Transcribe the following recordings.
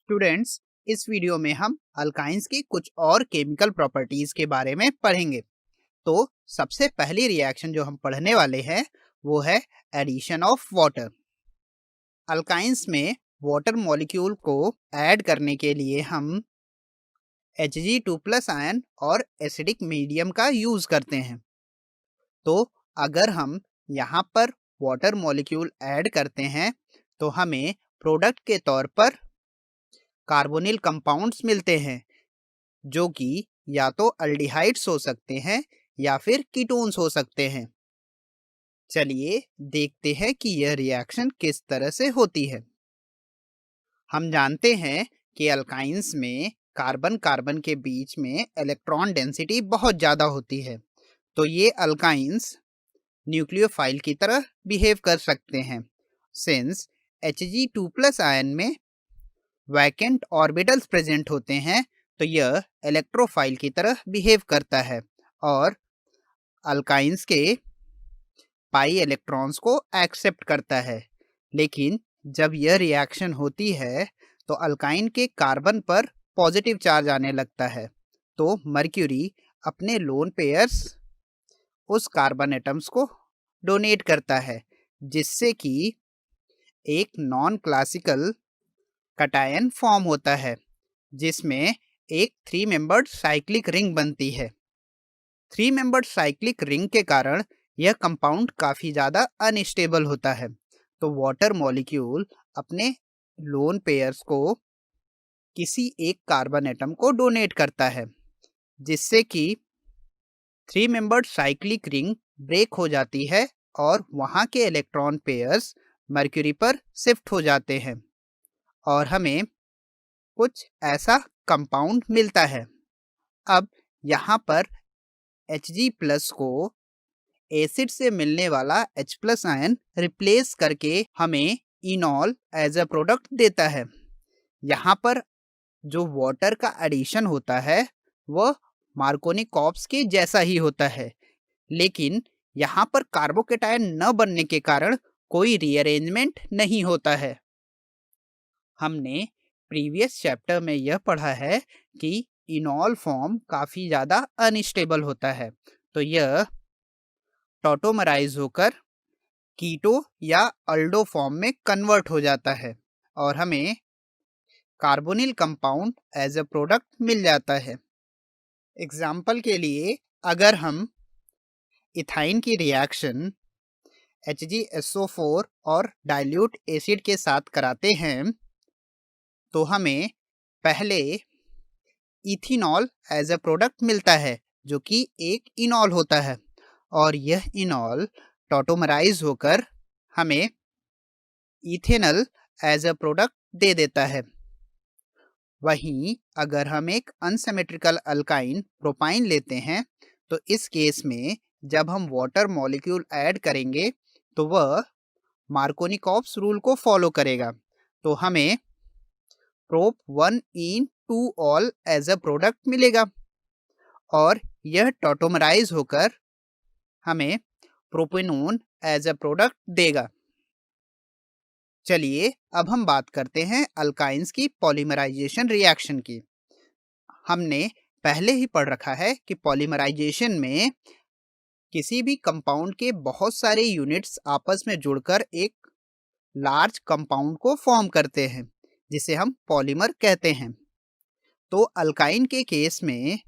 Students, इस video में हम अल्काइंस की कुछ और केमिकल प्रॉपर्टीज के बारे में पढ़ेंगे। तो सबसे पहली रिएक्शन जो हम पढ़ने वाले हैं वो है एडिशन ऑफ वाटर। अल्काइंस में वाटर मॉलिक्यूल को ऐड करने के लिए हम Hg2+ आयन और एसिडिक मीडियम का यूज करते हैं। तो अगर हम यहाँ पर वाटर मॉलिक्यूल ऐड करते हैं तो हमें प्रोडक्ट के तौर पर कार्बोनिल कंपाउंड्स मिलते हैं, जो कि या तो अल्डिहाइड्स हो सकते हैं या फिर कीटोन्स हो सकते हैं। चलिए देखते हैं कि यह रिएक्शन किस तरह से होती है। हम जानते हैं कि अल्काइंस में कार्बन कार्बन के बीच में इलेक्ट्रॉन डेंसिटी बहुत ज़्यादा होती है, तो ये अल्काइंस न्यूक्लियोफाइल की तरह बिहेव कर सकते हैं। सिंस Hg2+ आयन में वैकेंट ऑर्बिटल्स प्रेजेंट होते हैं, तो यह इलेक्ट्रोफाइल की तरह बिहेव करता है और अल्काइंस के पाई इलेक्ट्रॉन्स को एक्सेप्ट करता है। लेकिन जब यह रिएक्शन होती है तो अल्काइन के कार्बन पर पॉजिटिव चार्ज आने लगता है, तो मर्क्यूरी अपने लोन पेयर्स उस कार्बन एटम्स को डोनेट करता है, जिससे कि एक नॉन क्लासिकल कटायन फॉर्म होता है, जिसमें एक 3 मेंबर्ड साइक्लिक रिंग बनती है। 3 मेंबर्ड साइक्लिक रिंग के कारण यह कंपाउंड काफ़ी ज़्यादा अनस्टेबल होता है, तो वाटर मॉलिक्यूल अपने लोन पेयर्स को किसी एक कार्बन एटम को डोनेट करता है, जिससे कि 3 मेंबर्ड साइक्लिक रिंग ब्रेक हो जाती है और वहाँ के इलेक्ट्रॉन पेयर्स मर्क्यूरी पर शिफ्ट हो जाते हैं और हमें कुछ ऐसा कंपाउंड मिलता है। अब यहाँ पर Hg+ को एसिड से मिलने वाला H+ आयन रिप्लेस करके हमें इनॉल एज अ प्रोडक्ट देता है। यहाँ पर जो वाटर का एडिशन होता है वह मार्कोनी कॉप्स के जैसा ही होता है, लेकिन यहाँ पर कार्बोकेटायन न बनने के कारण कोई रीअरेंजमेंट नहीं होता है। हमने प्रीवियस चैप्टर में यह पढ़ा है कि इनॉल फॉर्म काफ़ी ज़्यादा अनस्टेबल होता है, तो यह टॉटोमराइज होकर कीटो या अल्डो फॉर्म में कन्वर्ट हो जाता है और हमें carbonyl compound as a product मिल जाता है। एग्जाम्पल के लिए अगर हम इथाइन की रिएक्शन HgSO4 और डाइल्यूट एसिड के साथ कराते हैं तो हमें पहले इथेनॉल एज अ प्रोडक्ट मिलता है, जो कि एक इनॉल होता है, और यह इनॉल टॉटोमराइज होकर हमें इथेनॉल एज अ प्रोडक्ट दे देता है। वहीं अगर हम एक अनसिमेट्रिकल अल्काइन प्रोपाइन लेते हैं तो इस केस में जब हम वाटर मॉलिक्यूल ऐड करेंगे तो वह मार्कोनी-कॉप्स रूल को फॉलो करेगा, तो हमें prop 1 en 2 ol as a product मिलेगा और यह टॉटोमराइज होकर हमें प्रोपेनोन एज अ प्रोडक्ट देगा। चलिए अब हम बात करते हैं अल्काइंस की पॉलीमराइजेशन रिएक्शन की। हमने पहले ही पढ़ रखा है कि पॉलीमराइजेशन में किसी भी कंपाउंड के बहुत सारे यूनिट्स आपस में जुड़कर एक लार्ज कंपाउंड को फॉर्म करते हैं, जिसे हम पॉलीमर कहते हैं। तो अल्काइन के केस में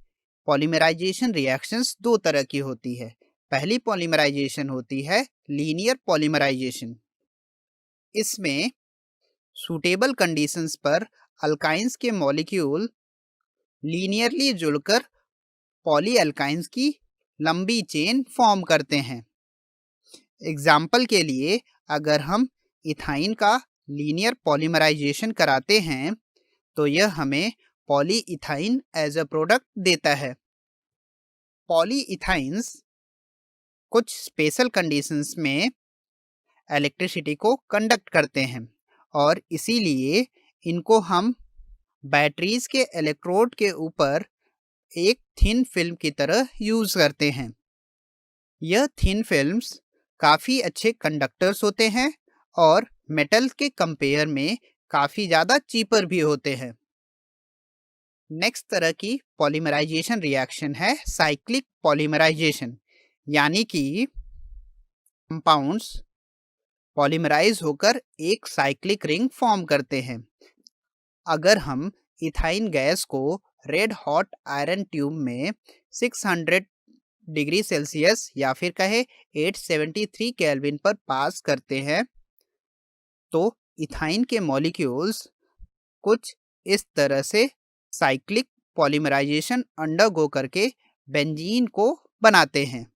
पॉलीमराइजेशन रिएक्शंस दो तरह की होती है। पहली पॉलीमराइजेशन होती है लीनियर पॉलीमराइजेशन। इसमें सूटेबल कंडीशंस पर अल्काइंस के मॉलिक्यूल लीनियरली जुड़कर पॉली अल्काइंस की लंबी चेन फॉर्म करते हैं। एग्जाम्पल के लिए अगर हम इथाइन का लीनियर पॉलीमराइजेशन कराते हैं तो यह हमें polyethyne as a product देता है। पॉली इथाइंस कुछ स्पेशल कंडीशंस में इलेक्ट्रिसिटी को कंडक्ट करते हैं और इसीलिए इनको हम बैटरीज के इलेक्ट्रोड के ऊपर एक थिन फिल्म की तरह यूज करते हैं। यह थिन फिल्म्स काफ़ी अच्छे कंडक्टर्स होते हैं और मेटल के कंपेयर में काफ़ी ज़्यादा चीपर भी होते हैं। नेक्स्ट तरह की पॉलीमराइजेशन रिएक्शन है साइक्लिक पॉलीमराइजेशन, यानी कि कंपाउंड्स पॉलीमराइज होकर एक साइक्लिक रिंग फॉर्म करते हैं। अगर हम इथाइन गैस को रेड हॉट आयरन ट्यूब में 600 डिग्री सेल्सियस या फिर कहे 873 केल्विन पर पास करते हैं तो इथाइन के मॉलिक्यूल्स कुछ इस तरह से साइक्लिक पॉलीमराइजेशन अंडरगो करके बेंजीन को बनाते हैं।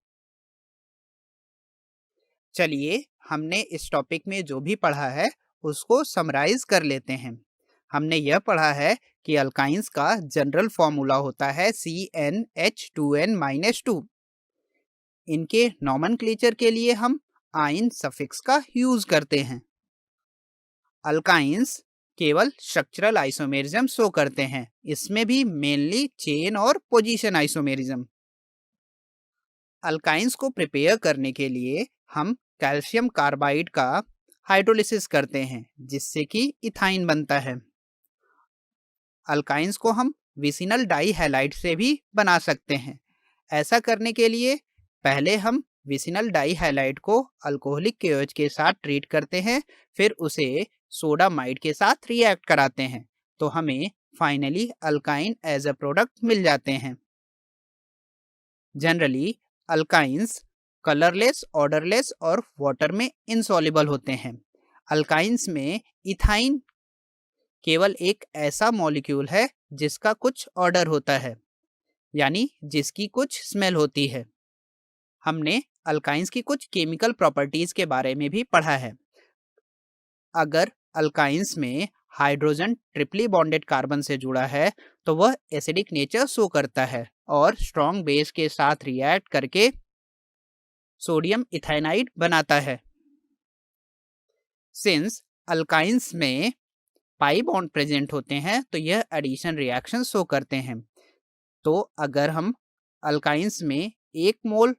चलिए हमने इस टॉपिक में जो भी पढ़ा है उसको समराइज कर लेते हैं। हमने यह पढ़ा है कि अल्काइंस का जनरल फॉर्मूला होता है CnH2n-2। इनके नॉमेनक्लेचर के लिए हम आइन सफिक्स का यूज करते हैं। अल्काइंस केवल स्ट्रक्चरल आइसोमेरिज्म शो करते हैं, इसमें भी मेनली चेन और पोजीशन आइसोमेरिज्म। अल्काइंस को प्रिपेयर करने के लिए हम कैल्शियम कार्बाइड का हाइड्रोलिसिस करते हैं जिससे कि इथाइन बनता है। अल्काइंस को हम विसिनल डाई हैलाइड से भी बना सकते हैं। ऐसा करने के लिए पहले हम विसिनल डाई हैलाइड को अल्कोहलिक KOH के साथ ट्रीट करते हैं, फिर उसे सोडामाइड के साथ रिएक्ट कराते हैं, तो हमें finally alkyne as a product मिल जाते हैं। जनरली अल्काइंस कलरलेस, ऑर्डरलेस और वाटर में इनसॉल्युबल होते हैं। अल्काइंस में इथाइन केवल एक ऐसा मॉलिक्यूल है जिसका कुछ ऑर्डर होता है, यानी जिसकी कुछ स्मेल होती है। हमने अल्काइंस की कुछ केमिकल प्रॉपर्टीज के बारे में भी पढ़ा है। अगर अल्काइंस में हाइड्रोजन ट्रिपली बॉन्डेड कार्बन से जुड़ा है तो वह एसिडिक नेचर शो करता है और स्ट्रॉन्ग बेस के साथ रिएक्ट करके सोडियम इथाइनाइड बनाता है। सिंस अल्काइंस में पाई बॉन्ड प्रेजेंट होते हैं तो यह एडिशन रिएक्शन शो करते हैं। तो अगर हम अल्काइंस में 1 मोल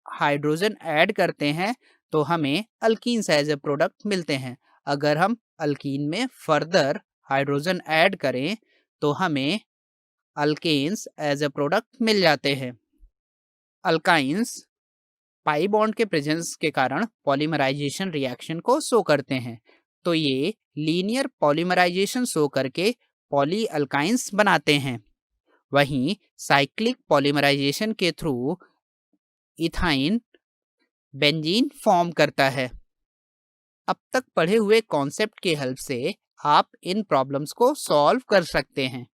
हाइड्रोजन ऐड करते हैं तो हमें अल्कीन्स एज ए प्रोडक्ट मिलते हैं। अगर हम अल्कीन में फर्दर हाइड्रोजन ऐड करें तो हमें अल्केन्स एज ए प्रोडक्ट मिल जाते हैं। अल्काइंस पाई बॉन्ड के प्रेजेंस के कारण पॉलीमराइजेशन रिएक्शन को शो करते हैं, तो ये लीनियर पॉलीमराइजेशन शो करके पॉली अल्काइंस बनाते हैं। वहीं साइक्लिक पॉलीमराइजेशन के थ्रू इथाइन बेंजीन फॉर्म करता है। अब तक पढ़े हुए कॉन्सेप्ट के हेल्प से आप इन प्रॉब्लम्स को सॉल्व कर सकते हैं।